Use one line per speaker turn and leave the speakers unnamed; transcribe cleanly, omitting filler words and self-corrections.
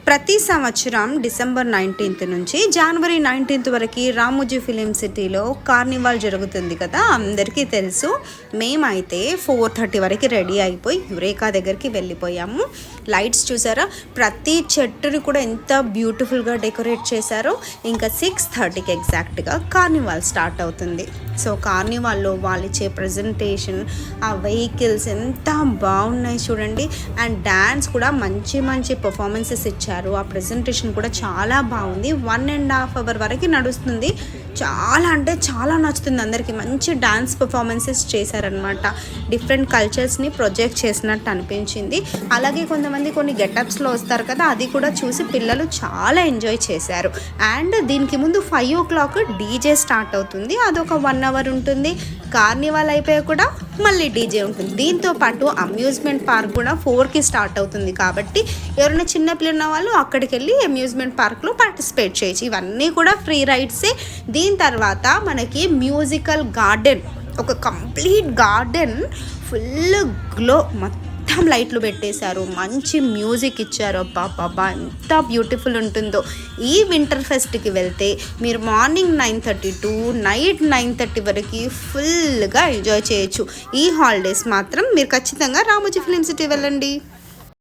ప్రతి సంవత్సరం December 19th నుంచి జనవరి 19th వరకు రామోజీ ఫిలిం సిటీలో కార్నివాల్ జరుగుతుంది కదా, అందరికీ తెలుసు. మేమైతే 4:30 వరకు రెడీ అయిపోయి యురేకా దగ్గరికి వెళ్ళిపోయాము. లైట్స్ చూసారా, ప్రతి చెట్టుని కూడా ఎంత బ్యూటిఫుల్గా డెకరేట్ చేశారో. ఇంకా 6:30కి ఎగ్జాక్ట్గా కార్నివాల్ స్టార్ట్ అవుతుంది. సో కార్నివాల్లో వాళ్ళు ఇచ్చే ప్రజెంటేషన్, ఆ వెహికల్స్ ఎంత బాగున్నాయి చూడండి. అండ్ డ్యాన్స్ కూడా మంచి మంచి పర్ఫార్మెన్సెస్ ఇచ్చారు. ఆ ప్రజెంటేషన్ కూడా చాలా బాగుంది. 1.5 hour వరకు నడుస్తుంది. చాలా అంటే చాలా నచ్చుతుంది అందరికీ. మంచి డ్యాన్స్ పర్ఫార్మెన్సెస్ చేశారనమాట. డిఫరెంట్ కల్చర్స్ని ప్రొజెక్ట్ చేసినట్టు అనిపించింది. అలాగే కొంతమంది కొన్ని గెటప్స్లో వస్తారు కదా, అది కూడా చూసి పిల్లలు చాలా ఎంజాయ్ చేశారు. అండ్ దీనికి ముందు 5 o'clock డీజే స్టార్ట్ అవుతుంది. అదొక 1 hour ఉంటుంది. కార్నివాల్ అయిపోయా కూడా మళ్ళీ డీజే ఉంటుంది. దీంతో పాటు అమ్యూజ్మెంట్ పార్క్ కూడా 4కి స్టార్ట్ అవుతుంది. కాబట్టి ఎవరైనా చిన్న పిల్లలు ఉన్న వాళ్ళు అక్కడికి వెళ్ళి అమ్యూజ్మెంట్ పార్క్లో పార్టిసిపేట్ చేయొచ్చు. ఇవన్నీ కూడా ఫ్రీ రైడ్సే. దీని తర్వాత మనకి మ్యూజికల్ గార్డెన్, ఒక కంప్లీట్ గార్డెన్ ఫుల్ గ్లో, మొత్తం లైట్లు పెట్టేశారు, మంచి మ్యూజిక్ ఇచ్చారు. అబ్బా ఎంత బ్యూటిఫుల్ ఉంటుందో. ఈ వింటర్ ఫెస్ట్కి వెళ్తే మీరు మార్నింగ్ 9:30 to నైట్ 9:30 వరకు ఫుల్గా ఎంజాయ్ చేయొచ్చు. ఈ హాలిడేస్ మాత్రం మీరు ఖచ్చితంగా రామోజీ ఫిలిం సిటీ వెళ్ళండి.